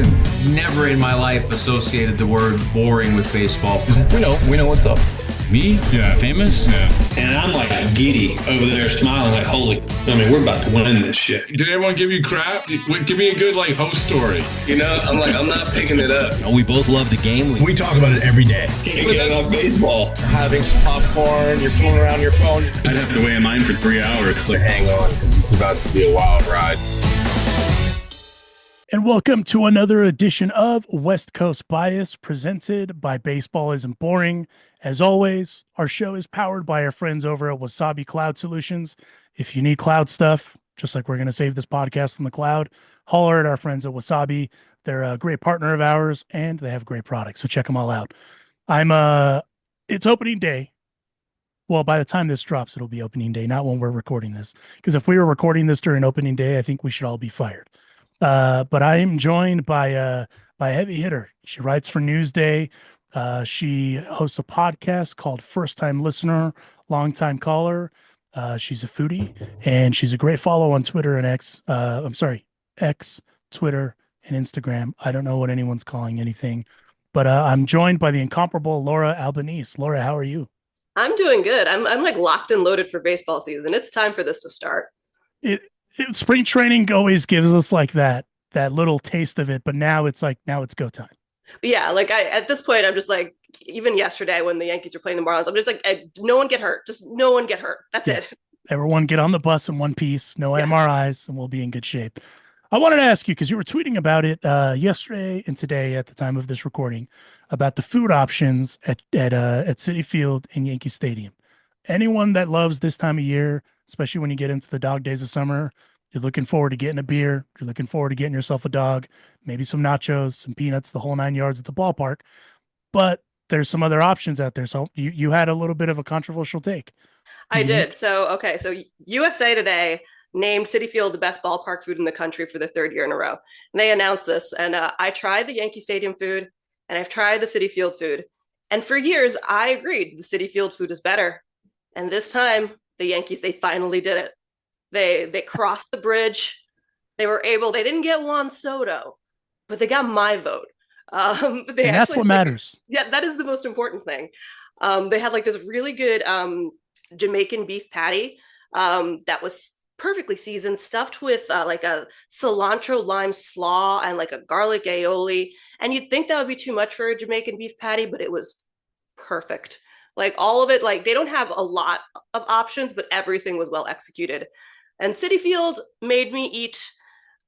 listen. Never in my life associated the word boring with baseball. We know what's up. Me? Yeah. Famous? Yeah. And I'm like giddy over there smiling like, we're about to win this shit. Did everyone give you crap? Give me a good host story. I'm not picking it up. We both love the game. We talk about it every day. Getting on baseball. Having some popcorn, you're fooling around your phone. I'd have to wait in line for 3 hours. Hang on, because it's about to be a wild ride. And welcome to another edition of West Coast Bias, presented by Baseball Isn't Boring. As always, our show is powered by our friends over at Wasabi Cloud Solutions. If you need cloud stuff, just like we're going to save this podcast on the cloud, holler at our friends at Wasabi. They're a great partner of ours, and they have great products, so check them all out. It's opening day. Well, by the time this drops, it'll be opening day, not when we're recording this. Because if we were recording this during opening day, I think we should all be fired. But I am joined by a heavy hitter. She writes for Newsday. She hosts a podcast called First Time Listener, Long Time Caller. She's a foodie, and she's a great follow on Twitter and X, Twitter, and Instagram. I don't know what anyone's calling anything, but I'm joined by the incomparable Laura Albanese. Laura, how are you? I'm doing good. I'm like locked and loaded for baseball season. It's time for this to start. Spring training always gives us like that little taste of it, but now it's go time. Yeah, at this point, I'm just like, even yesterday when the Yankees were playing the Marlins, I'm just like, no one get hurt. Just no one get hurt. That's it. Everyone get on the bus in one piece, no MRIs, and we'll be in good shape. I wanted to ask you, because you were tweeting about it yesterday and today at the time of this recording, about the food options at Citi Field in Yankee Stadium. Anyone that loves this time of year, especially when you get into the dog days of summer, you're looking forward to getting a beer. You're looking forward to getting yourself a dog, maybe some nachos, some peanuts, the whole 9 yards at the ballpark. But there's some other options out there. So you had a little bit of a controversial take. I did. So USA Today named Citi Field the best ballpark food in the country for the third year in a row. And they announced this. And I tried the Yankee Stadium food, and I've tried the Citi Field food. And for years, I agreed the Citi Field food is better. And this time, the Yankees, they finally did it. They crossed the bridge. They didn't get Juan Soto, but they got my vote. That's what matters. Yeah, that is the most important thing. They had this really good Jamaican beef patty that was perfectly seasoned, stuffed with a cilantro lime slaw and a garlic aioli. And you'd think that would be too much for a Jamaican beef patty, but it was perfect. All of it, they don't have a lot of options, but everything was well executed. And Citi Field made me eat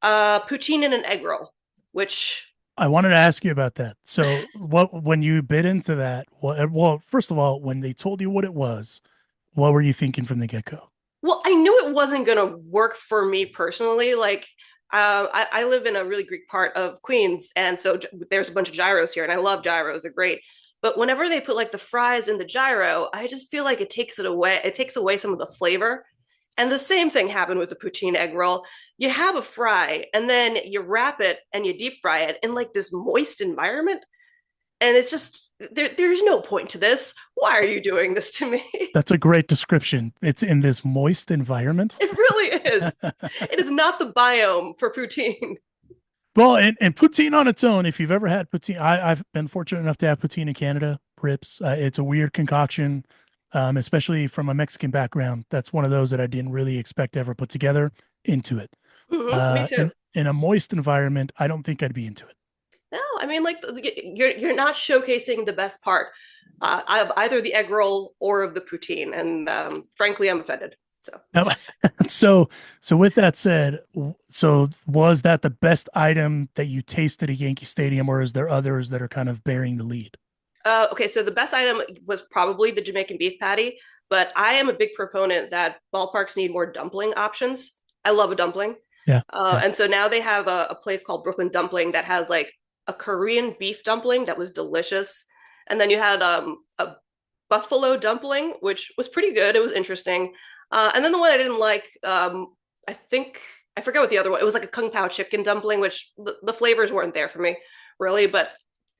poutine and an egg roll, which... I wanted to ask you about that. So when you bit into that, well, first of all, when they told you what it was, what were you thinking from the get-go? Well, I knew it wasn't going to work for me personally. I live in a really Greek part of Queens, and so there's a bunch of gyros here, and I love gyros. They're great. But whenever they put the fries in the gyro, I just feel like it takes it away. It takes away some of the flavor. And the same thing happened with the poutine egg roll. You have a fry, and then you wrap it and you deep fry it in this moist environment. And it's just, there's no point to this. Why are you doing this to me? That's a great description. It's in this moist environment. It really is. It is not the biome for poutine. Well, and poutine on its own, if you've ever had poutine, I've been fortunate enough to have poutine in Canada, Rips. It's a weird concoction, especially from a Mexican background. That's one of those that I didn't really expect to ever put together into it. Me too. In a moist environment, I don't think I'd be into it. No, I mean, you're not showcasing the best part of either the egg roll or of the poutine. And frankly, I'm offended. So with that said, so was that the best item that you tasted at Yankee Stadium, or is there others that are kind of bearing the lead? Okay, so the best item was probably the Jamaican beef patty, but I am a big proponent that ballparks need more dumpling options. I love a dumpling. Yeah. And so now they have a place called Brooklyn Dumpling that has a Korean beef dumpling that was delicious. And then you had a buffalo dumpling, which was pretty good. It was interesting. And then the one I didn't like, I forget what the other one, it was a Kung Pao chicken dumpling, which the flavors weren't there for me really, but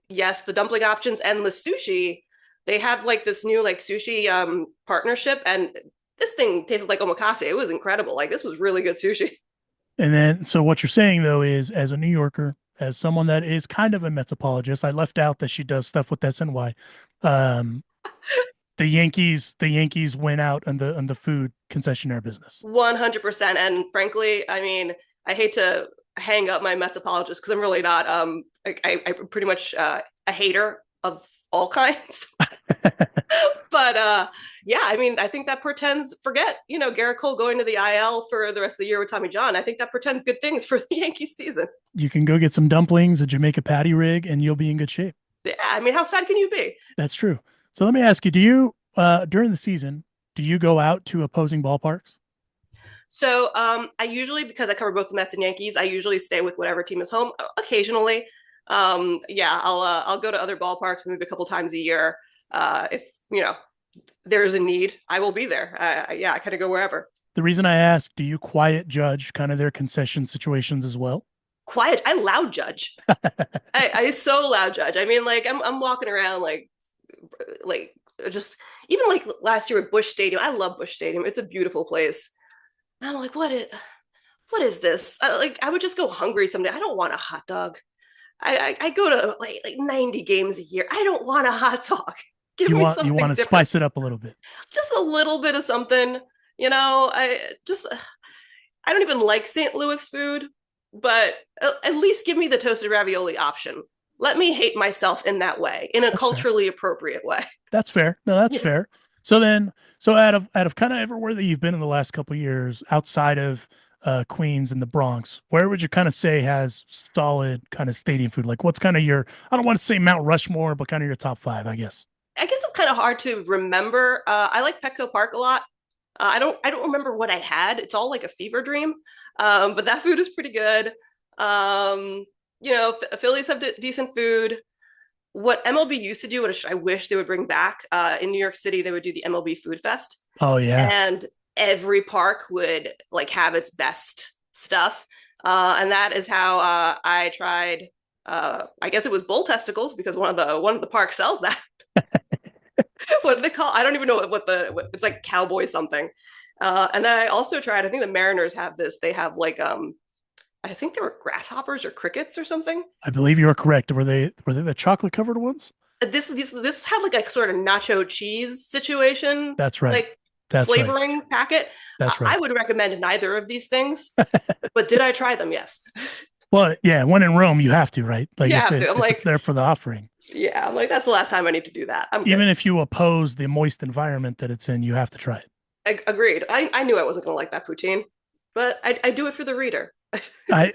yes, the dumpling options and the sushi, they have this new sushi partnership, and this thing tasted like omakase. It was incredible. This was really good sushi. And then, so what you're saying though is, as a New Yorker, as someone that is kind of a Mets apologist, I left out that she does stuff with SNY. Um, the Yankees went out on the food concessionaire business. 100%. And frankly, I mean, I hate to hang up my Mets apologist because I'm really not. I'm pretty much a hater of all kinds. But yeah, I mean, I think that portends, forget, Garrett Cole going to the IL for the rest of the year with Tommy John. I think that portends good things for the Yankees season. You can go get some dumplings, a Jamaica patty rig, and you'll be in good shape. Yeah, I mean, how sad can you be? That's true. So let me ask you, do you, during the season, do you go out to opposing ballparks? So I usually, because I cover both the Mets and Yankees, I usually stay with whatever team is home. Occasionally, yeah, I'll go to other ballparks maybe a couple times a year. If there's a need, I will be there. Yeah, I kind of go wherever. The reason I ask, do you quiet judge kind of their concession situations as well? Quiet, I loud judge. I so loud judge. I mean, like I'm walking around like just even like last year at Busch Stadium. I love Busch Stadium. It's a beautiful place. I'm like, what is this? I would just go hungry someday. I don't want a hot dog. I go to like 90 games a year. I don't want a hot dog. You want to spice it up a little bit. Just a little bit of something. I don't even like St. Louis food, but at least give me the toasted ravioli option. Let me hate myself in that way, in a culturally appropriate way. That's fair. No, that's fair. So out of kind of everywhere that you've been in the last couple of years, outside of Queens and the Bronx, where would you kind of say has solid kind of stadium food? Like what's kind of your, I don't want to say Mount Rushmore, but kind of your top 5, I guess. I guess it's kind of hard to remember. I like Petco Park a lot. I don't remember what I had. It's all like a fever dream. But that food is pretty good. Phillies have decent food. What MLB used to do, which I wish they would bring back, in New York City, they would do the MLB Food Fest. Oh yeah. And every park would like have its best stuff. And that is how I tried. I guess it was bull testicles because one of the parks sells that. What do they call? I don't even know what it's like, cowboy something. And then I also tried. I think the Mariners have this. They have like I think they were grasshoppers or crickets or something. I believe you are correct. Were they the chocolate covered ones? This had like a sort of nacho cheese situation. That's right. Like That's flavoring right. packet. That's right. I would recommend neither of these things, but did I try them? Yes. Well, yeah. When in Rome, you have to, right? Like you have to. I'm like, it's there for the offering. Yeah, I'm like, that's the last time I need to do that. Even if you oppose the moist environment that it's in, you have to try it. Agreed. I knew I wasn't going to like that poutine, but I do it for the reader. I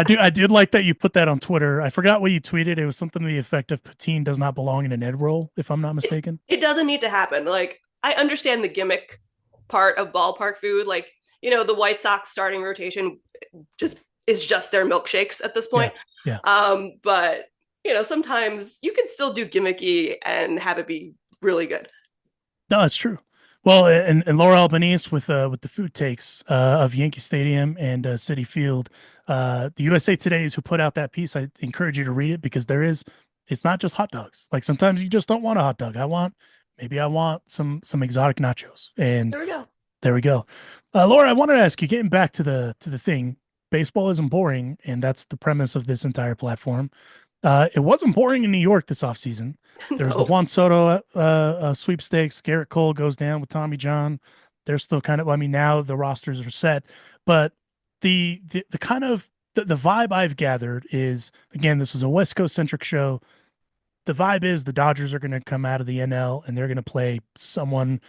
did like that you put that on Twitter. I forgot what you tweeted. It was something to the effect of poutine does not belong in an egg roll, if I'm not mistaken. It doesn't need to happen. Like, I understand the gimmick part of ballpark food. Like, the White Sox starting rotation is just their milkshakes at this point. Yeah. But sometimes you can still do gimmicky and have it be really good. No, it's true. Well, and Laura Albanese with the food takes of Yankee Stadium and Citi Field, the USA Today is who put out that piece. I encourage you to read it because it's not just hot dogs. Like sometimes you just don't want a hot dog. I want some exotic nachos. And there we go. Laura, I wanted to ask you, getting back to the thing, baseball isn't boring, and that's the premise of this entire platform. It wasn't boring in New York this offseason. There's the Juan Soto sweepstakes. Garrett Cole goes down with Tommy John. They're still kind of, now the rosters are set. But the kind of the vibe I've gathered is, again, this is a West Coast centric show. The vibe is the Dodgers are going to come out of the NL and they're going to play someone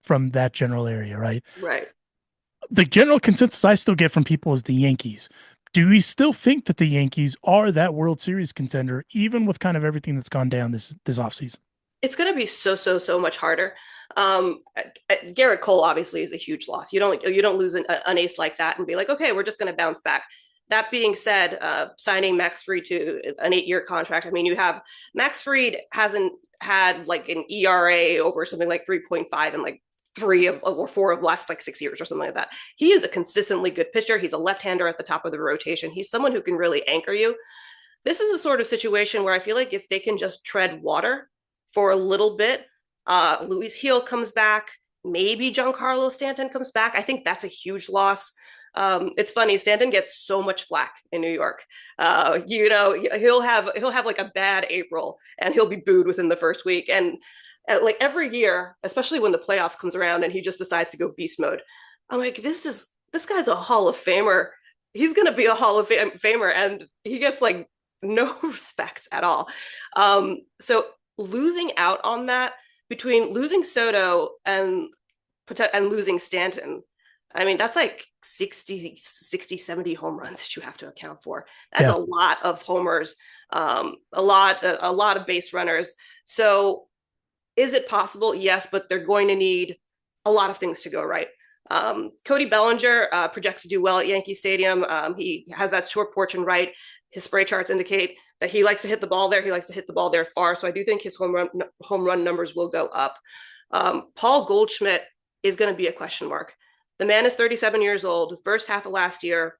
from that general area, right? Right. The general consensus I still get from people is the Yankees. Do we still think that the Yankees are that World Series contender, even with kind of everything that's gone down this offseason? It's going to be so much harder. Garrett Cole obviously is a huge loss. You don't lose an ace like that and be like, okay, we're just going to bounce back. That being said, signing Max Fried to an 8-year contract. I mean, you have Max Fried hasn't had like an ERA over something like 3.5 and like 3 or 4 of the last like 6 years or something like that. He is a consistently good pitcher. He's a left-hander at the top of the rotation. He's someone who can really anchor you. This is a sort of situation where I feel like if they can just tread water for a little bit, Luis Gil comes back, maybe Giancarlo Stanton comes back. I think that's a huge loss. It's funny. Stanton gets so much flack in New York. He'll have like a bad April, and he'll be booed within the first week. And like every year, especially when the playoffs comes around, and he just decides to go beast mode. I'm like, this guy's a Hall of Famer. He's gonna be a Hall of Famer, and he gets like no respect at all. So losing out on that, between losing Soto and losing Stanton, I mean, that's like 60, 70 home runs that you have to account for. That's a lot of homers, a lot of base runners. So is it possible? Yes, but they're going to need a lot of things to go right. Cody Bellinger projects to do well at Yankee Stadium. He has that short porch and right. His spray charts indicate that he likes to hit the ball there. He likes to hit the ball there far. So I do think his home run numbers will go up. Paul Goldschmidt is going to be a question mark. The man is 37 years old. The first half of last year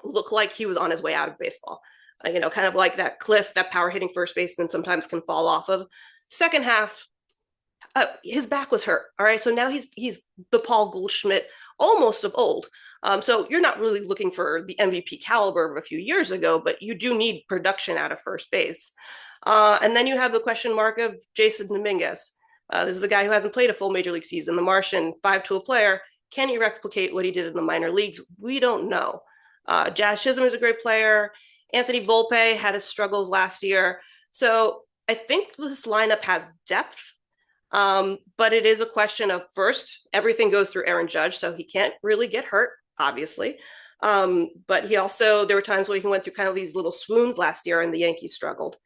looked like he was on his way out of baseball. Kind of like that cliff that power hitting first baseman sometimes can fall off of. Second half, his back was hurt. All right. So now he's the Paul Goldschmidt almost of old. So you're not really looking for the MVP caliber of a few years ago, but you do need production out of first base. And then you have the question mark of Jason Dominguez. This is a guy who hasn't played a full major league season. The Martian, 5-tool player. Can he replicate what he did in the minor leagues? We don't know. Jazz Chisholm is a great player. Anthony Volpe had his struggles last year. So I think this lineup has depth, but it is a question of, first, everything goes through Aaron Judge, so he can't really get hurt, obviously. But there were times where he went through kind of these little swoons last year, and the Yankees struggled.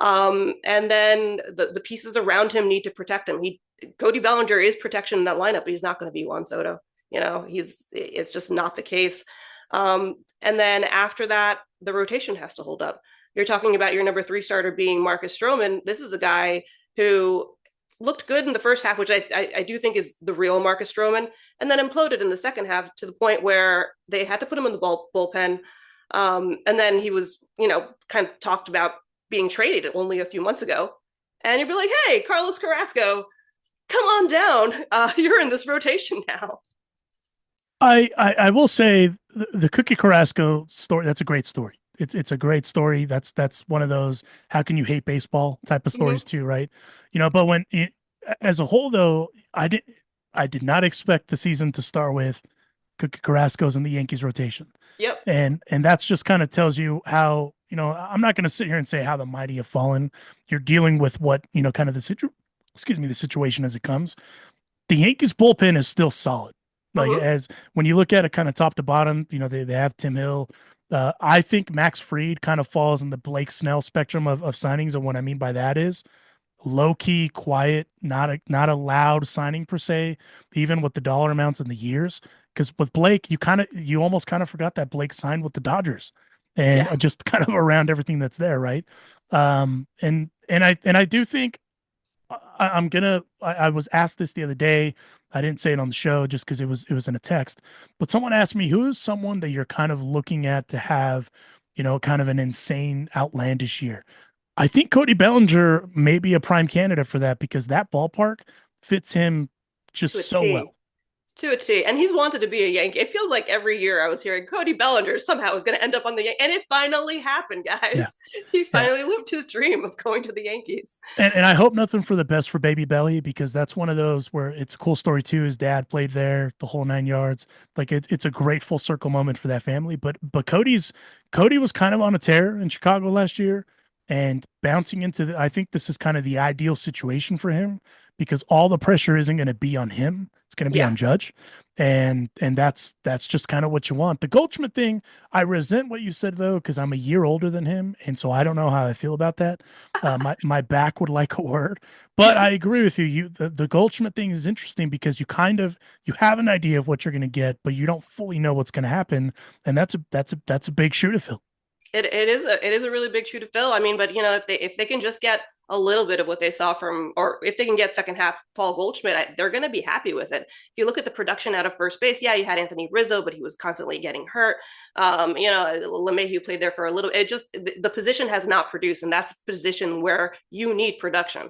And then the pieces around him need to protect him. Cody Bellinger is protection in that lineup, but he's not going to be Juan Soto. It's just not the case. And then after that, the rotation has to hold up. You're talking about your number 3 starter being Marcus Stroman. This is a guy who looked good in the first half, which I do think is the real Marcus Stroman, and then imploded in the second half to the point where they had to put him in the bullpen. And then he was, kind of talked about being traded only a few months ago. And you'd be like, hey, Carlos Carrasco, come on down. You're in this rotation now. I will say the Cookie Carrasco story, that's a great story. It's a great story. That's one of those how can you hate baseball type of stories too, right? But when as a whole though, I did not expect the season to start with Cookie Carrasco's in the Yankees rotation. Yep. And that's just kind of tells you how, I'm not going to sit here and say how the mighty have fallen. You're dealing with what, kind of the situation as it comes. The Yankees bullpen is still solid. Like as when you look at it kind of top to bottom, they have Tim Hill. I think Max Fried kind of falls in the Blake Snell spectrum of signings. And what I mean by that is low key, quiet, not a loud signing per se, even with the dollar amounts and the years. Because with Blake, you almost kind of forgot that Blake signed with the Dodgers, and just kind of around everything that's there, right? And I do think I was asked this the other day. I didn't say it on the show just because it was in a text, but someone asked me, who is someone that you're kind of looking at to have, kind of an insane, outlandish year? I think Cody Bellinger may be a prime candidate for that because that ballpark fits him just so well. To a T. And he's wanted to be a Yankee. It feels like every year I was hearing Cody Bellinger somehow is going to end up on the Yankees. And it finally happened, guys. Yeah. He finally lived his dream of going to the Yankees. And I hope nothing for the best for Baby Belly, because that's one of those where it's a cool story too. His dad played there, the whole 9 yards. Like it's a great full circle moment for that family. But Cody was kind of on a tear in Chicago last year and bouncing into I think this is kind of the ideal situation for him, because all the pressure isn't going to be on him. It's going to be on Judge. And that's just kind of what you want. The Goldschmidt thing, I resent what you said though, because I'm a year older than him. And so I don't know how I feel about that. My back would like a word, but I agree with you. The Goldschmidt thing is interesting because you have an idea of what you're going to get, but you don't fully know what's going to happen. And that's a big shoe to fill. It is a really big shoe to fill. I mean, but if they can just get a little bit of what they saw from, or if they can get second half Paul Goldschmidt, they're going to be happy with it. If you look at the production out of first base, you had Anthony Rizzo, but he was constantly getting hurt. LeMahieu played there for a little. It just the position has not produced, and that's a position where you need production.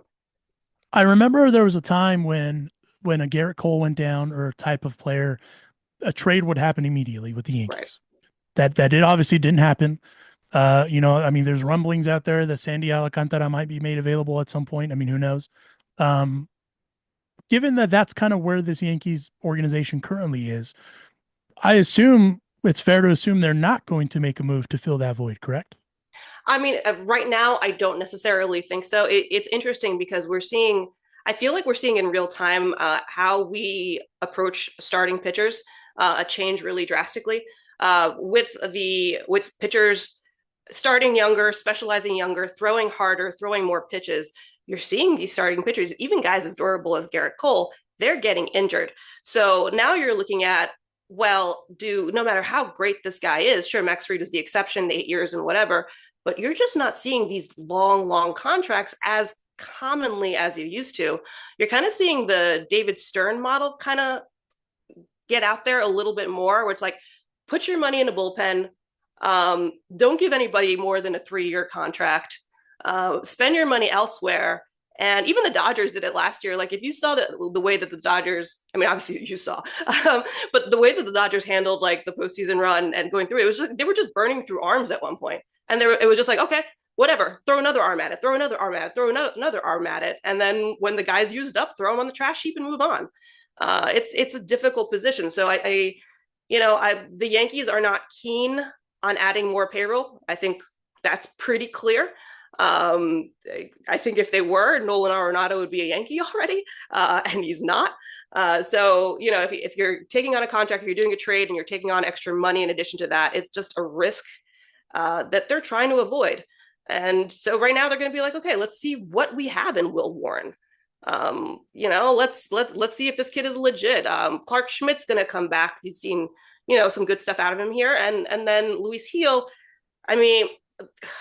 I remember there was a time when a Garrett Cole went down, or a type of player. a trade would happen immediately with the Yankees. Right. That it obviously didn't happen. I mean, there's rumblings out there that Sandy Alcantara might be made available at some point. I mean, who knows? Given that that's kind of where this Yankees organization currently is, I assume it's fair to assume they're not going to make a move to fill that void, correct? I mean, right now, I don't necessarily think so. It's interesting because I feel like we're seeing in real time how we approach starting pitchers, a change really drastically with pitchers starting younger, specializing younger, throwing harder, throwing more pitches. You're seeing these starting pitchers, even guys as durable as Garrett Cole, they're getting injured. So now you're looking at, well, no matter how great this guy is, sure, Max Fried is the exception, 8 years and whatever, but you're just not seeing these long contracts as commonly as you used to. You're kind of seeing the David Stern model kind of get out there a little bit more, where it's like, put your money in a bullpen. Don't give anybody more than a 3-year contract. Spend your money elsewhere. And even the Dodgers did it last year. Like, if you saw the way that the Dodgers, I mean, obviously you saw, but the way that the Dodgers handled like the postseason run and going through it was just, they were just burning through arms at one point. And it was just like, okay, whatever, throw another arm at it, throw another arm at it, throw another arm at it. And then when the guy's used up, throw them on the trash heap and move on. It's a difficult position. So the Yankees are not keen on adding more payroll. I think that's pretty clear. I think if they were, Nolan Arenado would be a Yankee already, and he's not. So, if you're taking on a contract, if you're doing a trade and you're taking on extra money in addition to that, it's just a risk that they're trying to avoid. And so right now they're going to be like, okay, let's see what we have in Will Warren. Let's see if this kid is legit. Clark Schmidt's going to come back. You've seen, some good stuff out of him here. And then Luis Gil, I mean,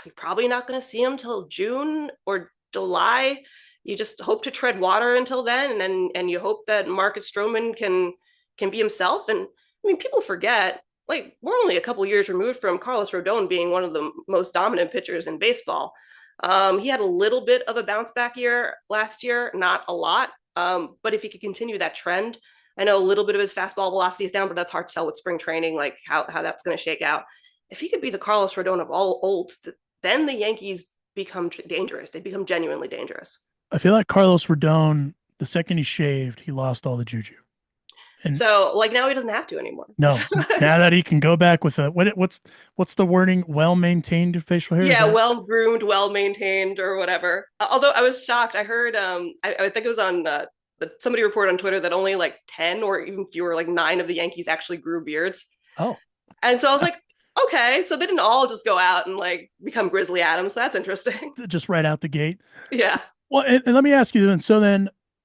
you're probably not going to see him till June or July. You just hope to tread water until then. And you hope that Marcus Stroman can be himself. And I mean, people forget, like, we're only a couple years removed from Carlos Rodon being one of the most dominant pitchers in baseball. He had a little bit of a bounce back year last year, not a lot. But if he could continue that trend, I know a little bit of his fastball velocity is down, but that's hard to tell with spring training, like how that's going to shake out. If he could be the Carlos Rodon of all olds, then the Yankees become dangerous. They become genuinely dangerous. I feel like Carlos Rodon, the second he shaved, he lost all the juju. And so, like, now he doesn't have to anymore. No, now that he can go back with what's the wording? Well-maintained facial hair? Yeah, well-groomed, well-maintained, or whatever. Although I was shocked. I heard, I think it was on somebody reported on Twitter that only like 10 or even fewer, like 9 of the Yankees actually grew beards. Oh. And so I was like, okay, so they didn't all just go out and like become Grizzly Adams. So that's interesting. Just right out the gate. Yeah. Well, and let me ask you then.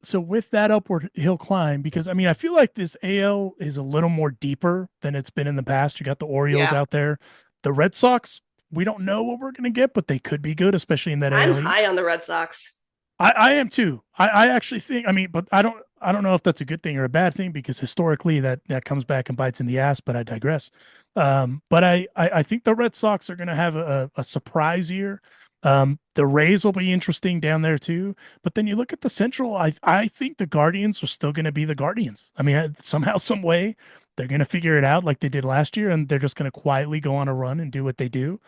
So with that upward hill climb, because I mean, I feel like this AL is a little more deeper than it's been in the past. You got the Orioles out there, the Red Sox. We don't know what we're going to get, but they could be good, especially in that AL. I'm high on the Red Sox. I am too. I actually think, I mean, but I don't know if that's a good thing or a bad thing, because historically that comes back and bites in the ass, but I digress. But I think the Red Sox are going to have a surprise year. The Rays will be interesting down there too. But then you look at the Central, I think the Guardians are still going to be the Guardians. I mean, somehow, some way, they're going to figure it out like they did last year, and they're just going to quietly go on a run and do what they do.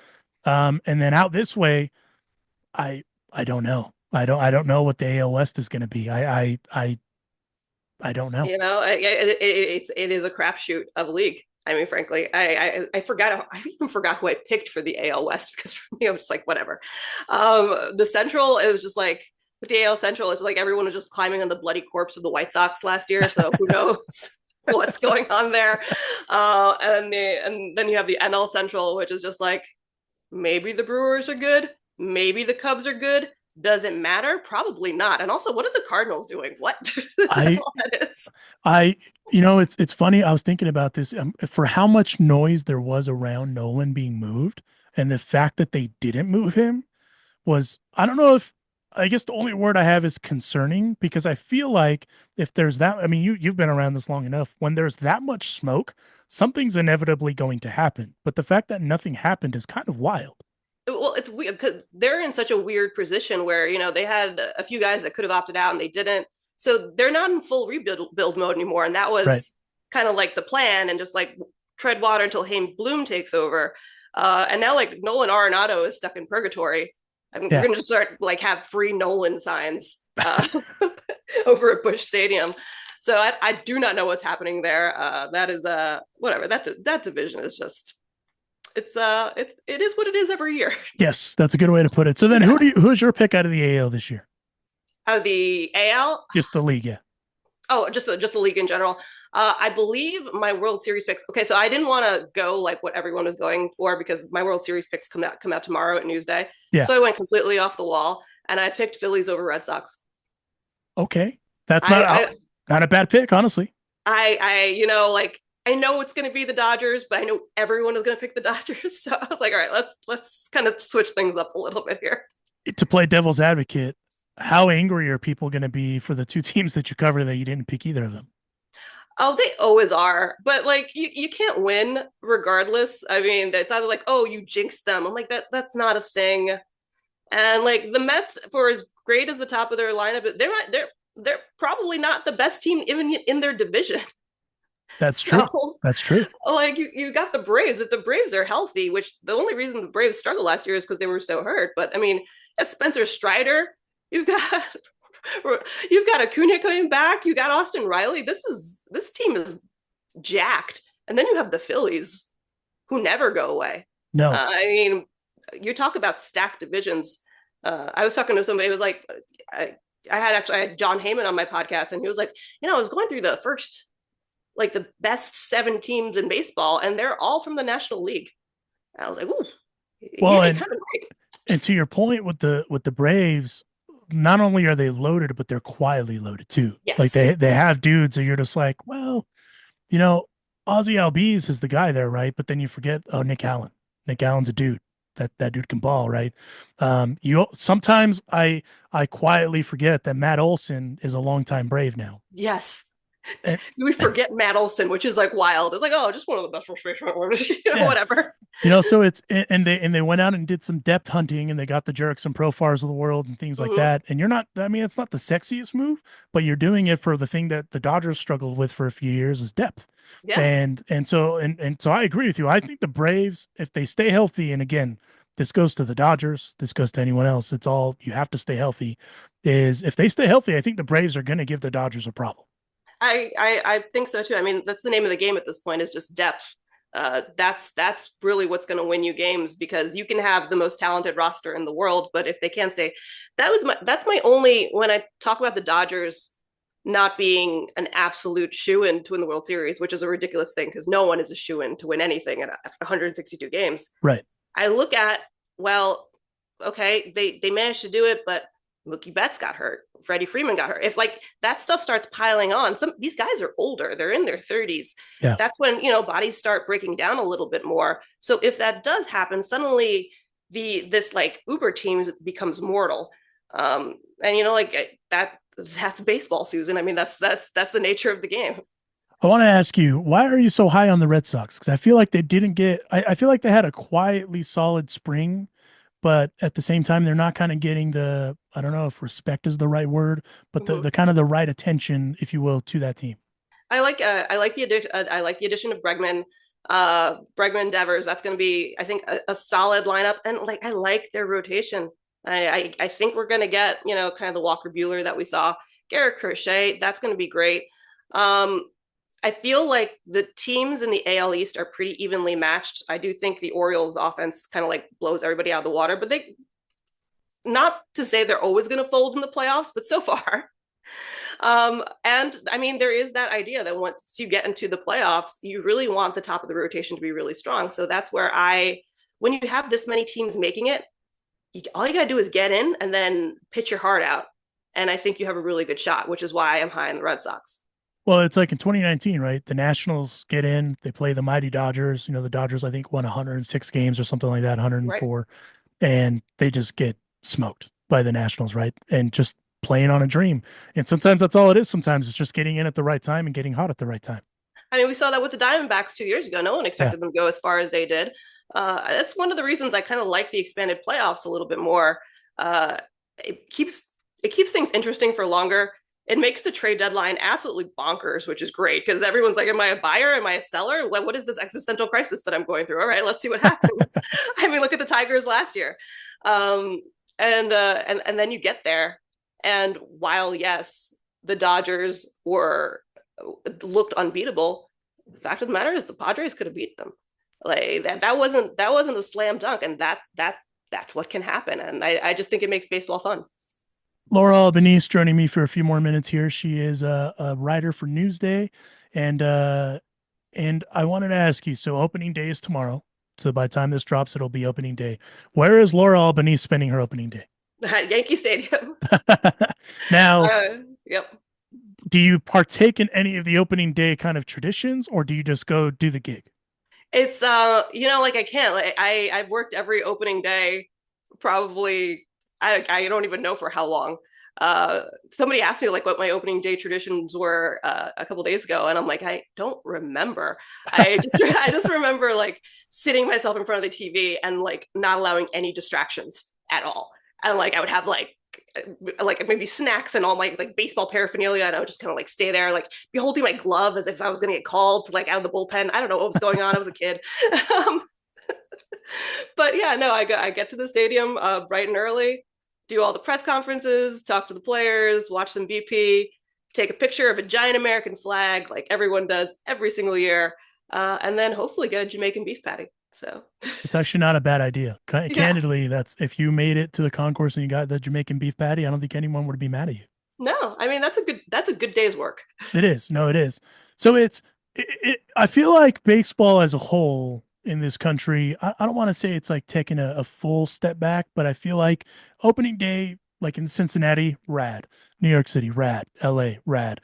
And then out this way, I don't know. I don't know what the AL West is going to be. I don't know. It is a crapshoot of a league. I mean, frankly, I forgot. I even forgot who I picked for the AL West, because for me, I'm just like, whatever. The Central, it was just like, with the AL Central, it's like everyone was just climbing on the bloody corpse of the White Sox last year. So who knows what's going on there? And then you have the NL Central, which is just like, maybe the Brewers are good, maybe the Cubs are good. Does it matter? Probably not. And also, what are the Cardinals doing? What? That's all that is. It's funny. I was thinking about this for how much noise there was around Nolan being moved, and the fact that they didn't move him was, I don't know if, I guess the only word I have is concerning, because I feel like if there's that, I mean, you've been around this long enough, when there's that much smoke, something's inevitably going to happen. But the fact that nothing happened is kind of wild. Well, it's weird because they're in such a weird position where, they had a few guys that could have opted out and they didn't. So they're not in full rebuild mode anymore. And that was, right. kind of like the plan and just like tread water until Hayden Bloom takes over. And now like Nolan Arenado is stuck in purgatory. I mean, we're going to start like have free Nolan signs over at Busch Stadium. So I do not know what's happening there. That is whatever. That division is just it is what it is every year. Yes, that's a good way to put it. So then who's your pick out of the AL this year? Out of the AL? Just the league, yeah. Oh, just the league in general. I believe my World Series picks. Okay, so I didn't want to go like what everyone was going for because my World Series picks come out tomorrow at Newsday. Yeah. So I went completely off the wall and I picked Phillies over Red Sox. Okay, that's not a bad pick, honestly. I know it's going to be the Dodgers, but I know everyone is going to pick the Dodgers. So I was like, all right, let's kind of switch things up a little bit here. To play devil's advocate, how angry are people going to be for the two teams that you cover that you didn't pick either of them? Oh, they always are. But like you can't win regardless. I mean, it's either like, oh, you jinxed them. I'm like, that's not a thing. And like the Mets, for as great as the top of their lineup, they're probably not the best team even in their division. That's true. That's true. Like you got the Braves. If the Braves are healthy, which the only reason the Braves struggled last year is because they were so hurt. But I mean, Spencer Strider, you've got Acuna coming back. You got Austin Riley. This team is jacked. And then you have the Phillies, who never go away. No, I mean, you talk about stacked divisions. I was talking to somebody who was like, I had John Heyman on my podcast, and he was like, I was going through the first, like the best 7 teams in baseball, and they're all from the National League. And I was like, ooh, well, and to your point with the Braves, not only are they loaded, but they're quietly loaded too. Yes. Like they have dudes that you're just like, well, Ozzie Albies is the guy there, right? But then you forget, Nick Allen. Nick Allen's a dude. That dude can ball, right? Sometimes I quietly forget that Matt Olson is a longtime Brave now. Yes. We forget Matt Olson, which is like wild. It's like, oh, just one of the best frustration orders, whatever. So it's and they went out and did some depth hunting, and they got the Jerks and Profars of the world and things like that. And it's not the sexiest move, but you're doing it for the thing that the Dodgers struggled with for a few years is depth. Yeah. And so I agree with you. I think the Braves, if they stay healthy, and again, this goes to the Dodgers, this goes to anyone else, it's all you have to stay healthy. Is if they stay healthy, I think the Braves are going to give the Dodgers a problem. I think so too. I mean, that's the name of the game at this point, is just depth. That's really what's going to win you games, because you can have the most talented roster in the world, but if they can't stay, that's my only, when I talk about the Dodgers not being an absolute shoo-in to win the World Series, which is a ridiculous thing because no one is a shoo-in to win anything at 162 games. Right. I look at, well, okay, they managed to do it, but Mookie Betts got hurt. Freddie Freeman got hurt. If like that stuff starts piling on, these guys are older. They're in their 30s. Yeah. That's when, bodies start breaking down a little bit more. So if that does happen, suddenly this like Uber team becomes mortal. And that's baseball, Susan. I mean, that's the nature of the game. I want to ask you, why are you so high on the Red Sox? Because I feel like they didn't get. I feel like they had a quietly solid spring, but at the same time, they're not kind of getting the, I don't know if respect is the right word, but the kind of the right attention, if you will, to that team. I like the addition of Bregman Devers. That's going to be, I think, a solid lineup, and like I like their rotation. I think we're going to get kind of the Walker Buehler that we saw. Garrett Crochet, that's going to be great. I feel like the teams in the AL East are pretty evenly matched. I do think the Orioles offense kind of like blows everybody out of the water, but not to say they're always going to fold in the playoffs, but so far. And I mean, there is that idea that once you get into the playoffs, you really want the top of the rotation to be really strong. So that's where when you have this many teams making it, all you got to do is get in and then pitch your heart out. And I think you have a really good shot, which is why I'm high on the Red Sox. Well, it's like in 2019, right? The Nationals get in, they play the mighty Dodgers. The Dodgers, I think, won 106 games or something like that, 104. Right. And they just get smoked by the Nationals, right? And just playing on a dream. And sometimes that's all it is. Sometimes it's just getting in at the right time and getting hot at the right time. I mean, we saw that with the Diamondbacks 2 years ago. No one expected them to go as far as they did. That's one of the reasons I kind of like the expanded playoffs a little bit more. It keeps things interesting for longer. it makes the trade deadline absolutely bonkers, which is great because everyone's like, am I a buyer? Am I a seller? Like, what is this existential crisis that I'm going through? All right, let's see what happens. I mean, look at the Tigers last year. And then you get there. And while, yes, the Dodgers looked unbeatable, the fact of the matter is the Padres could have beat them. Like that wasn't a slam dunk. And that's what can happen. And I just think it makes baseball fun. Laura Albanese joining me for a few more minutes here. She is a writer for Newsday, and I wanted to ask you. So opening day is tomorrow. So by the time this drops, it'll be opening day. Where is Laura Albanese spending her opening day? At Yankee Stadium. Now, yep. Do you partake in any of the opening day kind of traditions, or do you just go do the gig? It's like I can't. Like I've worked every opening day, probably. I don't even know for how long. Somebody asked me like what my opening day traditions were a couple days ago, and I'm like, I don't remember. I just remember like sitting myself in front of the TV and like not allowing any distractions at all. And like I would have like maybe snacks and all my like baseball paraphernalia, and I would just kind of like stay there, like be holding my glove as if I was going to get called to like out of the bullpen. I don't know what was going on. I was a kid. But yeah, no, I get to the stadium bright and early, do all the press conferences, talk to the players, watch some BP, take a picture of a giant American flag like everyone does every single year, and then hopefully get a Jamaican beef patty. So it's actually not a bad idea. Candidly, that's if you made it to the concourse and you got the Jamaican beef patty, I don't think anyone would be mad at you. No, I mean that's a good day's work. It is. No, it is. So I feel like baseball as a whole in this country, I don't want to say it's like taking a full step back, but I feel like opening day, like in Cincinnati, rad. New York City, rad. LA, rad.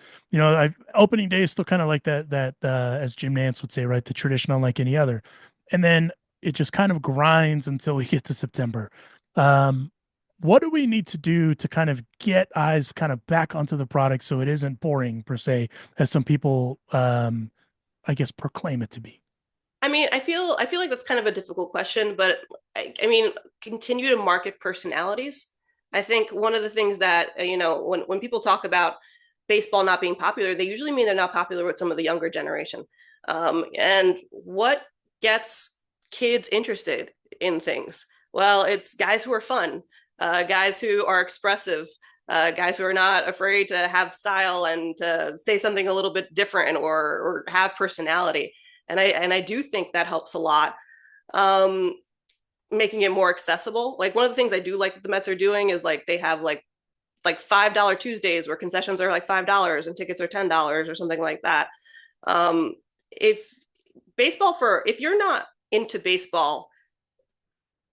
Opening day is still kind of like that as Jim Nantz would say, right? The tradition unlike any other. And then it just kind of grinds until we get to September. What do we need to do to kind of get eyes kind of back onto the product so it isn't boring per se, as some people, I guess, proclaim it to be? I mean, I feel like that's kind of a difficult question, but I mean, continue to market personalities. I think one of the things that, when people talk about baseball not being popular, they usually mean they're not popular with some of the younger generation. And what gets kids interested in things? Well, it's guys who are fun, guys who are expressive, guys who are not afraid to have style and to say something a little bit different or have personality. And I do think that helps a lot. Making it more accessible. Like one of the things I do like that the Mets are doing is like they have like $5 Tuesdays where concessions are like $5 and tickets are $10 or something like that. If you're not into baseball,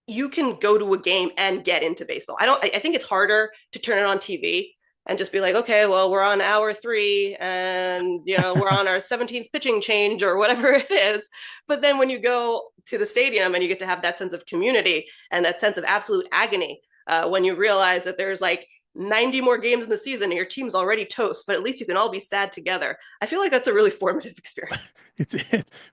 you can go to a game and get into baseball. I think it's harder to turn it on TV and just be like, okay, well, we're on hour 3 and, we're on our 17th pitching change or whatever it is. But then when you go to the stadium and you get to have that sense of community and that sense of absolute agony, when you realize that there's like 90 more games in the season and your team's already toast, but at least you can all be sad together. I feel like that's a really formative experience.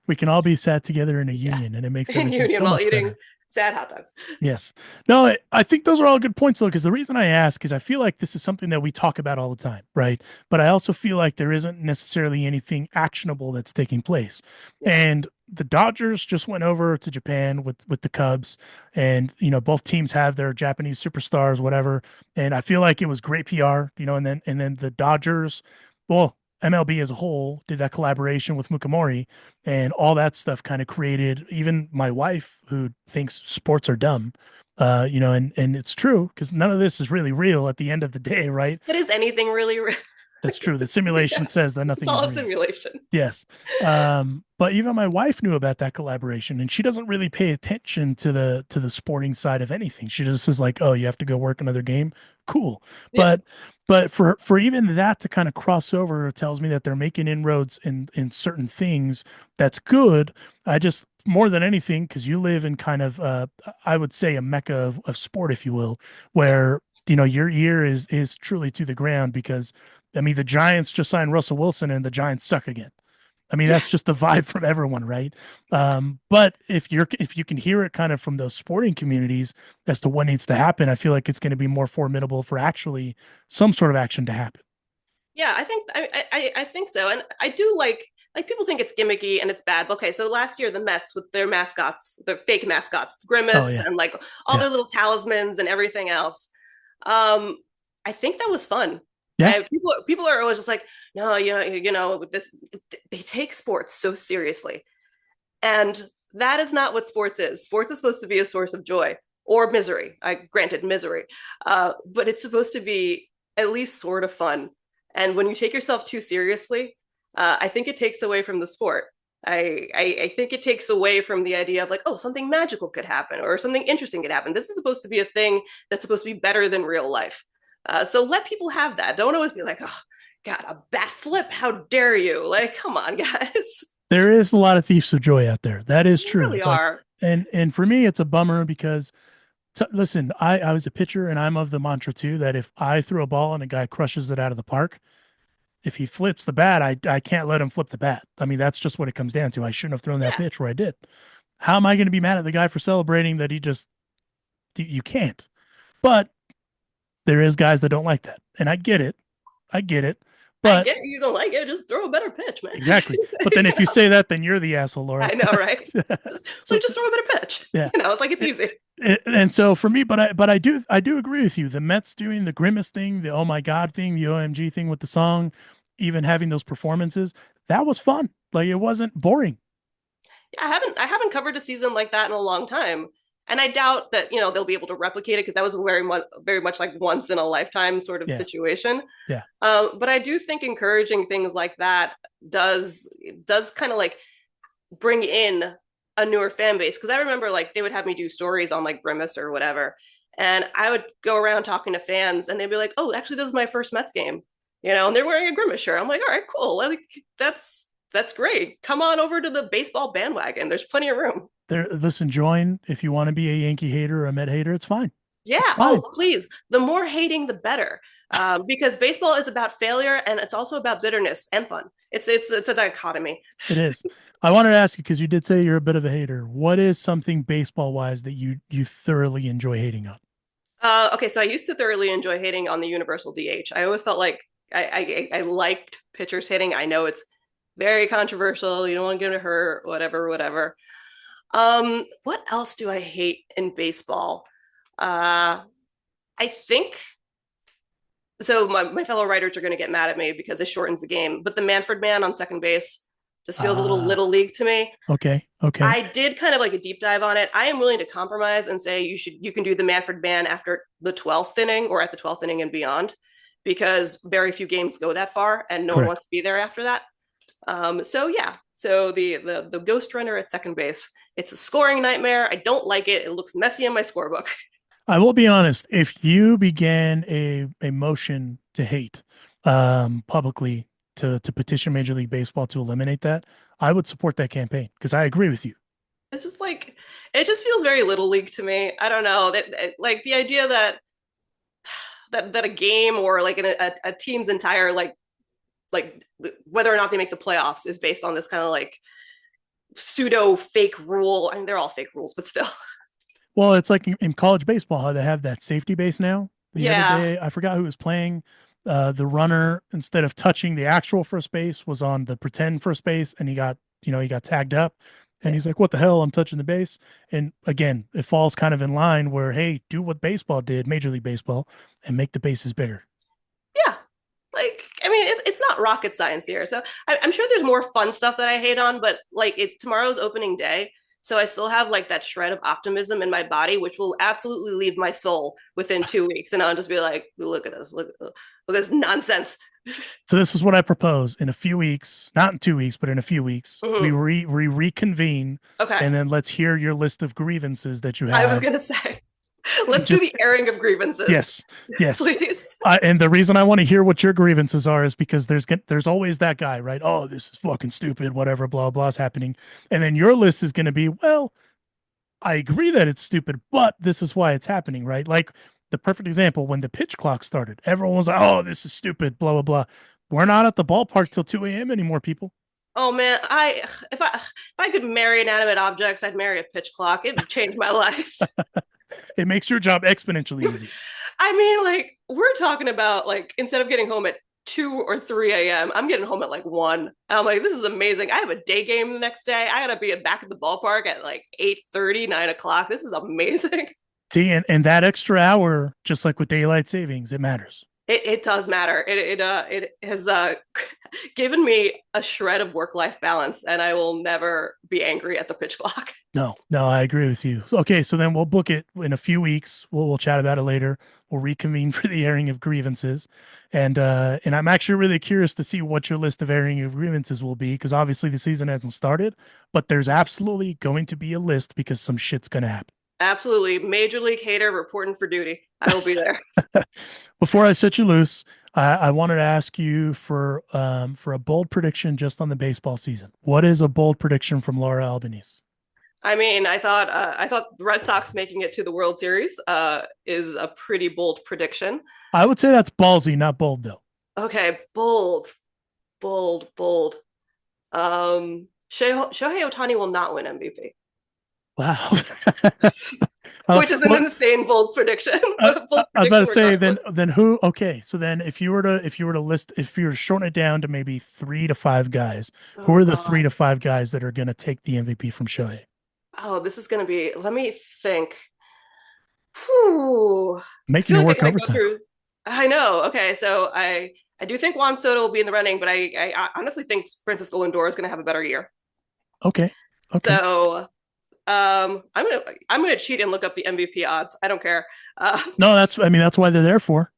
We can all be sad together in a union, and it makes everything so much better. Sad hot dogs. Yes. No, I think those are all good points, though, because the reason I ask is I feel like this is something that we talk about all the time, right? But I also feel like there isn't necessarily anything actionable that's taking place. And the Dodgers just went over to Japan with the Cubs, and both teams have their Japanese superstars, whatever. And I feel like it was great PR, and then the Dodgers, well, MLB as a whole did that collaboration with Mukamori, and all that stuff kind of created, even my wife who thinks sports are dumb, and it's true because none of this is really real at the end of the day, right? But is anything really real? That's true. The simulation says that nothing. It's all is a simulation. Yes. But even my wife knew about that collaboration, and she doesn't really pay attention to the sporting side of anything. She just is like, oh, you have to go work another game. Cool. Yeah. But for even that to kind of cross over tells me that they're making inroads in certain things. That's good. I just, more than anything, because you live in kind of, I would say a mecca of sport, if you will, where, your ear is truly to the ground because, I mean, the Giants just signed Russell Wilson and the Giants suck again. I mean, that's just the vibe from everyone, right? But if you can hear it kind of from those sporting communities as to what needs to happen, I feel like it's going to be more formidable for actually some sort of action to happen. Yeah, I think so, and I do like people think it's gimmicky and it's bad. Okay, so last year the Mets with their mascots, their fake mascots, Oh Grimace, yeah, and like all yeah, their little talismans and everything else. Um, I think that was fun. yeah. People are always just like, no, this they take sports so seriously, and that is not what sports is. Sports is supposed to be a source of joy or misery. I granted misery, but it's supposed to be at least sort of fun. And when you take yourself too seriously, I think it takes away from the sport. I think it takes away from the idea of like, oh, something magical could happen or something interesting could happen. This is supposed to be a thing that's supposed to be better than real life. So let people have that. Don't always be like, oh, God, a bat flip. How dare you? Like, come on, guys. There is a lot of thieves of joy out there. That is You true. really are. And for me, it's a bummer because listen, I was a pitcher and I'm of the mantra too that if I throw a ball and a guy crushes it out of the park, if he flips the bat, I can't let him flip the bat. I mean, that's just what it comes down to. I shouldn't have thrown that Yeah. pitch where I did. How am I going to be mad at the guy for celebrating that he just, you can't. But there is guys that don't like that. And I get it. I get it. I But get it, you don't like it. Just throw a better pitch, man. exactly. But then if you say that, then you're the asshole, Laura. I know, right? So Just throw a better pitch. yeah. Like it's easy. And so for me, but I do agree with you. The Mets doing the grimace thing, the oh my god thing, the OMG thing with the song, even having those performances, that was fun. Like it wasn't boring. I haven't covered a season like that in a long time. And I doubt that, they'll be able to replicate it because that was very much like once in a lifetime sort of Yeah. situation. Yeah. But I do think encouraging things like that does kind of like bring in a newer fan base. Because I remember like they would have me do stories on like Grimace or whatever. And I would go around talking to fans and they'd be like, oh, actually, this is my first Mets game, and they're wearing a Grimace shirt. I'm like, all right, cool. Like, that's great. Come on over to the baseball bandwagon. There's plenty of room. Listen, join if you want to be a Yankee hater or a Met hater. It's fine. Yeah. It's fine. Oh, please. The more hating, the better. Because baseball is about failure and it's also about bitterness and fun. It's a dichotomy. It is. I wanted to ask you because you did say you're a bit of a hater. What is something baseball wise that you thoroughly enjoy hating on? Okay, so I used to thoroughly enjoy hitting on the universal DH. I always felt like I liked pitchers hitting. I know it's very controversial. You don't want to get hurt, whatever. What else do I hate in baseball? I think so. My fellow writers are going to get mad at me because it shortens the game, but the Manfred man on second base just feels a little league to me. Okay. I did kind of like a deep dive on it. I am willing to compromise and say you can do the Manfred ban after the 12th inning or at the 12th inning and beyond, because very few games go that far and no one wants to be there after that. So the ghost runner at second base, it's a scoring nightmare. I don't like it. It looks messy in my scorebook. I will be honest. If you began a motion to hate publicly to petition Major League Baseball to eliminate that, I would support that campaign because I agree with you. It's just like it just feels very little league to me. I don't know that like the idea that a game or like a team's entire like whether or not they make the playoffs is based on this kind of like pseudo fake rule. I mean, they're all fake rules, but still. Well, it's like in college baseball how they have that safety base now. The Yeah. other day, I forgot who was playing. The runner, instead of touching the actual first base, was on the pretend first base, and he got tagged up. And he's like, what the hell? I'm touching the base. And again, it falls kind of in line where, hey, do what baseball did, Major League Baseball, and make the bases bigger. Yeah. Like, I mean, it's not rocket science here. So I'm sure there's more fun stuff that I hate on, but like tomorrow's opening day. So I still have like that shred of optimism in my body, which will absolutely leave my soul within 2 weeks. And I'll just be like, look at this, look at this nonsense. So this is what I propose in a few weeks, not in 2 weeks, but in a few weeks, we reconvene. Okay. And then let's hear your list of grievances that you have. I was going to say, let's do the airing of grievances. Yes. Please. And the reason I want to hear what your grievances are is because there's always that guy, right? Oh, this is fucking stupid, whatever, blah, blah is happening. And then your list is going to be, well, I agree that it's stupid, but this is why it's happening, right? Like the perfect example, when the pitch clock started, everyone was like, oh, this is stupid, blah, blah, blah. We're not at the ballpark till 2 a.m. anymore, people. Oh man, if I could marry inanimate objects, I'd marry a pitch clock. It'd change my life. It makes your job exponentially easy. I mean, like, we're talking about like instead of getting home at 2 or 3 a.m. I'm getting home at like 1. I'm like, this is amazing. I have a day game the next day. I gotta be back at the ballpark at like 8:30, 9 o'clock. This is amazing. See, and that extra hour, just like with daylight savings, it matters. It does matter. It has given me a shred of work-life balance, and I will never be angry at the pitch clock. No, I agree with you. Okay, so then we'll book it in a few weeks. We'll chat about it later. We'll reconvene for the airing of grievances, and I'm actually really curious to see what your list of airing of grievances will be, because obviously the season hasn't started, but there's absolutely going to be a list because some shit's gonna happen. Absolutely, Major League hater reporting for duty. I will be there. Before I set you loose, I wanted to ask you for a bold prediction just on the baseball season. What is a bold prediction from Laura Albanese? I mean, I thought the Red Sox making it to the World Series is a pretty bold prediction. I would say that's ballsy, not bold though. Okay, bold. Shohei Ohtani will not win MVP. Wow. Which is an insane bold prediction. I was about to say then who? Okay, so then if you were to list, if you were to shorten it down to maybe 3 to 5 guys, who are the 3 to 5 guys that are going to take the MVP from Shohei? Oh, this is going to be. Let me think. Whew. Making you work overtime. I know. Okay, so I do think Juan Soto will be in the running, but I honestly think Francisco Lindor is going to have a better year. Okay. So I'm gonna cheat and look up the MVP odds. I don't care. No, that's why they're there for.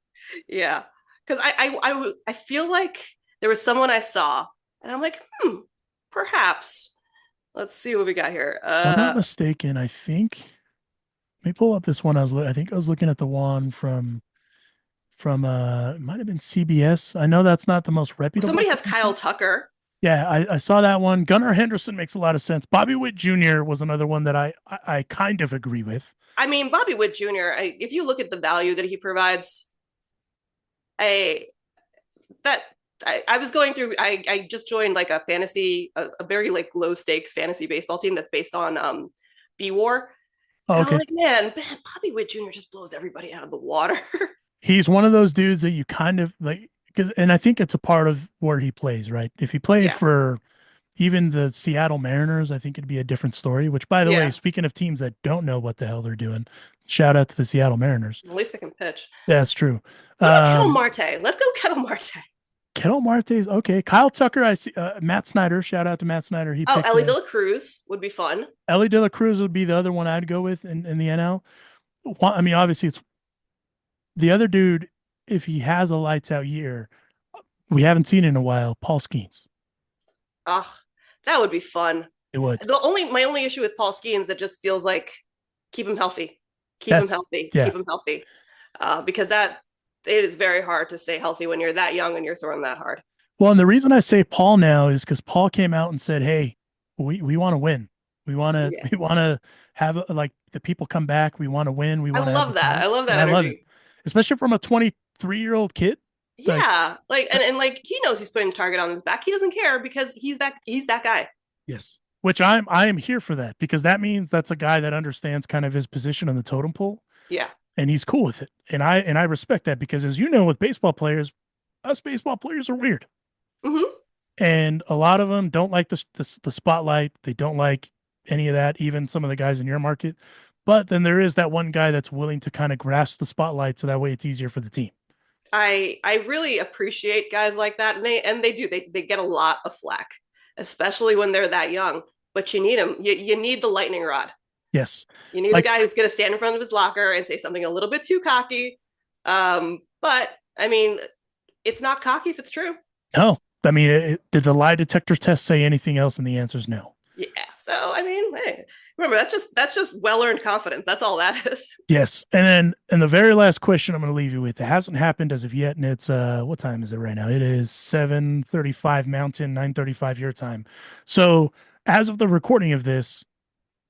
Yeah, because I feel like there was someone I saw, and I'm like, perhaps. Let's see what we got here. If I'm not mistaken, I think. Let me pull up this one. I think I was looking at the one from it might have been CBS. I know that's not the most reputable. Somebody has Kyle Tucker. Yeah, I saw that one. Gunnar Henderson makes a lot of sense. Bobby Witt Jr. was another one that I kind of agree with. I mean, Bobby Witt Jr., if you look at the value that he provides, I was going through, I just joined like a very like low stakes fantasy baseball team that's based on B-War. Oh, okay. I'm like, man, Bobby Witt Jr. just blows everybody out of the water. He's one of those dudes that you kind of like, and I think it's a part of where he plays, right? If he played for even the Seattle Mariners, I think it'd be a different story, which, by the way, speaking of teams that don't know what the hell they're doing, shout out to the Seattle Mariners. At least they can pitch. Yeah, that's true. Ketel Marte. Let's go Ketel Marte. Ketel Marte's okay. Kyle Tucker, I see. Matt Snyder, shout out to Matt Snyder. Ellie De La Cruz would be fun. Ellie De La Cruz would be the other one I'd go with in the NL. I mean, obviously, it's the other dude. If he has a lights out year, we haven't seen in a while. Paul Skeens. That would be fun. It would. My only issue with Paul Skeens, it just feels like keep him healthy. Keep him healthy. Because it is very hard to stay healthy when you're that young and you're throwing that hard. Well, and the reason I say Paul now is because Paul came out and said, "Hey, we want to win. We want to have like the people come back. We want to win. I love that. I love that energy. I love it. Especially from a 23-year-old kid." Yeah, and he knows he's putting the target on his back. He doesn't care because he's that guy. Yes, which I am here for that, because that means that's a guy that understands kind of his position on the totem pole. Yeah, and he's cool with it, and I respect that, because as you know, with baseball players, us baseball players are weird, and a lot of them don't like the spotlight. They don't like any of that. Even some of the guys in your market, but then there is that one guy that's willing to kind of grasp the spotlight, so that way it's easier for the team. I really appreciate guys like that, and they do. They get a lot of flack, especially when they're that young. But you need them. You need the lightning rod. Yes, you need the guy who's going to stand in front of his locker and say something a little bit too cocky. But I mean, it's not cocky if it's true. No, I mean, did the lie detector test say anything else? And the answer is no. Yeah. So I mean, hey, remember that's just well-earned confidence. That's all that is. Yes. And the very last question I'm going to leave you with, it hasn't happened as of yet, and it's what time is it right now? It is 7:35 Mountain, 9:35 your time. So as of the recording of this,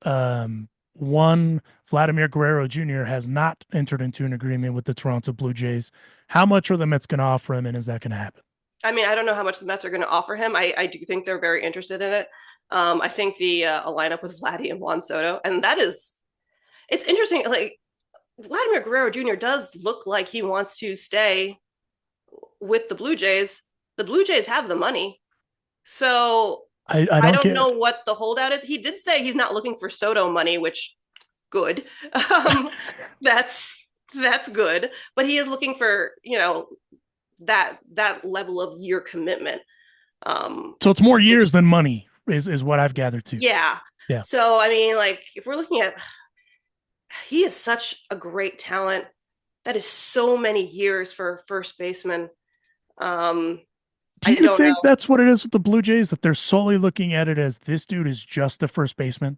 one Vladimir Guerrero Jr. has not entered into an agreement with the Toronto Blue Jays. How much are the Mets going to offer him, and is that going to happen? I mean, I don't know how much the Mets are going to offer him. I do think they're very interested in it. I think a lineup with Vladdy and Juan Soto, and it's interesting. Like, Vladimir Guerrero Jr. does look like he wants to stay with the Blue Jays have the money. So I I don't don't get know what the holdout is. He did say he's not looking for Soto money, which good. That's good. But he is looking for, that level of year commitment. so it's more years than money is what I've gathered too. Yeah. Yeah. So I mean, like, if we're looking at, he is such a great talent. That is so many years for a first baseman. Do you think that's what it is with the Blue Jays, that they're solely looking at it as this dude is just a first baseman?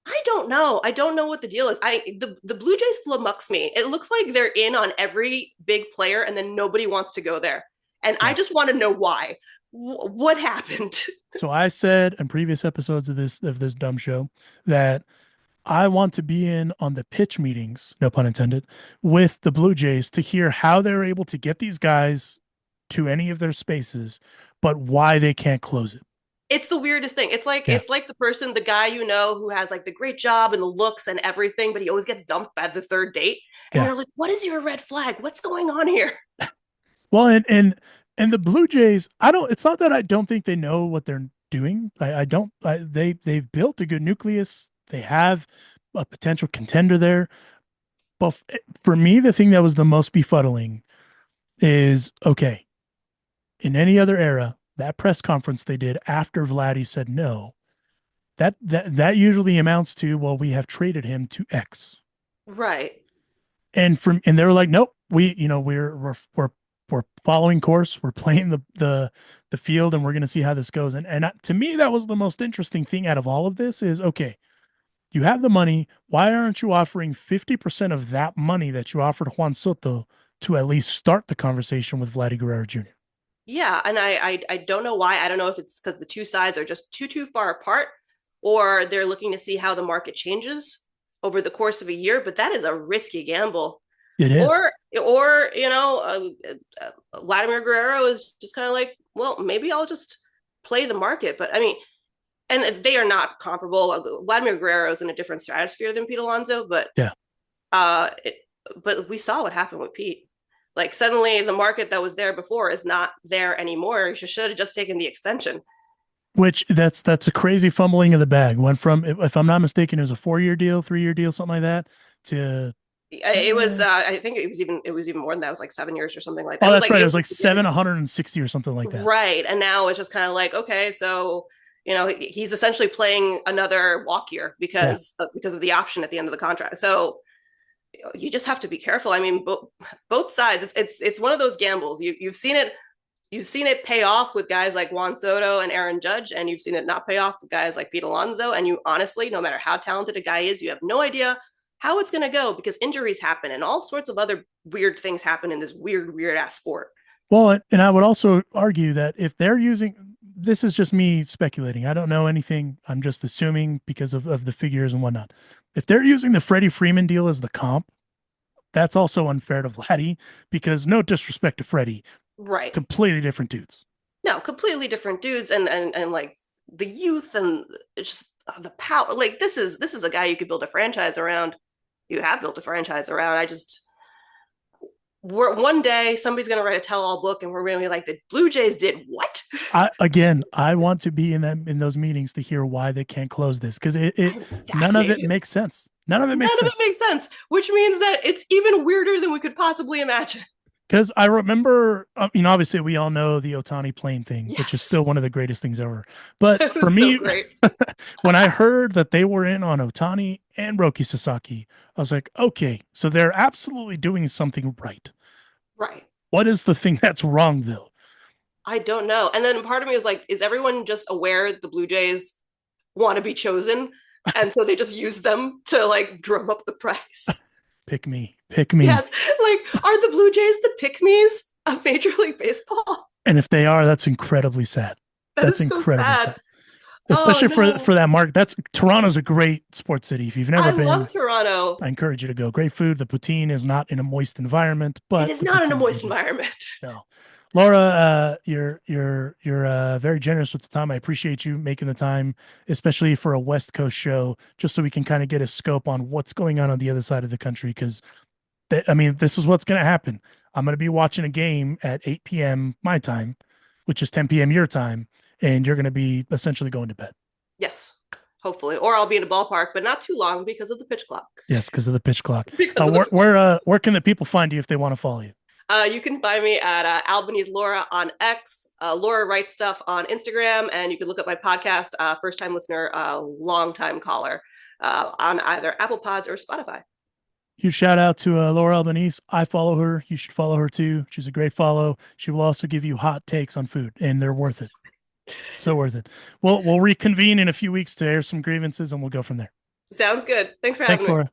I don't know. I don't know what the deal is. The Blue Jays flummox me. It looks like they're in on every big player, and then nobody wants to go there. And I just want to know why. What happened? So I said in previous episodes of this dumb show that I want to be in on the pitch meetings, no pun intended, with the Blue Jays to hear how they're able to get these guys to any of their spaces, but why they can't close it. It's the weirdest thing. It's like the guy who has like the great job and the looks and everything, but he always gets dumped by the third date. And you're like, what is your red flag? What's going on here? Well, and the Blue Jays, it's not that I don't think they know what they're doing. They've built a good nucleus. They have a potential contender there. But for me, the thing that was the most befuddling is, okay, in any other era, that press conference they did after Vladdy said no, that usually amounts to, well, we have traded him to X. Right. And they were like, nope, we're following course. We're playing the field, and we're going to see how this goes. And to me, that was the most interesting thing out of all of this is, okay, you have the money. Why aren't you offering 50% of that money that you offered Juan Soto to at least start the conversation with Vladdy Guerrero Jr.? Yeah, and I don't know why. I don't know if it's because the two sides are just too far apart, or they're looking to see how the market changes over the course of a year. But that is a risky gamble. It is. Or Vladimir Guerrero is just kind of like, well, maybe I'll just play the market. But I mean, and they are not comparable. Vladimir Guerrero is in a different stratosphere than Pete Alonso, but yeah. But we saw what happened with Pete. Like, suddenly the market that was there before is not there anymore. You should have just taken the extension. Which that's a crazy fumbling of the bag. Went from, if I'm not mistaken, it was a 4-year deal, 3-year deal, something like that, to it was I think it was even more than that. It was like 7 years or something like that. Oh, that's right. It was like 760 or something like that. Right. And now it's just kind of like, okay, so he's essentially playing another walk year because of the option at the end of the contract. So you just have to be careful. I mean, both sides. It's one of those gambles. You've seen it pay off with guys like Juan Soto and Aaron Judge, and you've seen it not pay off with guys like Pete Alonso. And you honestly, no matter how talented a guy is, you have no idea how it's going to go because injuries happen and all sorts of other weird things happen in this weird ass sport. Well, and I would also argue that if they're using, this is just me speculating. I don't know anything. I'm just assuming because of the figures and whatnot. If they're using the Freddie Freeman deal as the comp, that's also unfair to Vladdy because, no disrespect to Freddie, right? Completely different dudes. No, completely different dudes, and like the youth and just the power. Like, this is a guy you could build a franchise around. You have built a franchise around. One day somebody's going to write a tell-all book, and we're going to be like, the Blue Jays did what? I want to be in those meetings to hear why they can't close this because none of it makes sense. None of it makes sense, which means that it's even weirder than we could possibly imagine. Because I remember, obviously we all know the Ohtani plane thing, which is still one of the greatest things ever. But for me, when I heard that they were in on Ohtani and Roki Sasaki, I was like, okay, so they're absolutely doing something right. Right. What is the thing that's wrong, though? I don't know. And then part of me was like, is everyone just aware the Blue Jays want to be chosen? And so they just use them to like drum up the price. Pick me. Yes. Like, are the Blue Jays the pick-me's of Major League Baseball? And if they are, that's incredibly sad. That's incredibly sad. Especially for that market. Toronto's a great sports city. If you've never been, I love Toronto. I encourage you to go. Great food. The poutine is not in a moist environment, but it is not in a moist environment. No. Laura, you're very generous with the time. I appreciate you making the time, especially for a West Coast show, just so we can kind of get a scope on what's going on the other side of the country. Because, this is what's going to happen. I'm going to be watching a game at 8 p.m. my time, which is 10 p.m. your time, and you're going to be essentially going to bed. Yes, hopefully. Or I'll be in a ballpark, but not too long because of the pitch clock. Yes, because of the pitch clock. Because of the pitch Where can the people find you if they want to follow you? You can find me at Albanese Laura on X. Laura writes stuff on Instagram, and you can look up my podcast, first time listener, long time caller, on either Apple Pods or Spotify. Huge shout out to Laura Albanese. I follow her. You should follow her too. She's a great follow. She will also give you hot takes on food, and they're worth it. So worth it. We'll reconvene in a few weeks to air some grievances, and we'll go from there. Sounds good. Thanks for having me. Laura.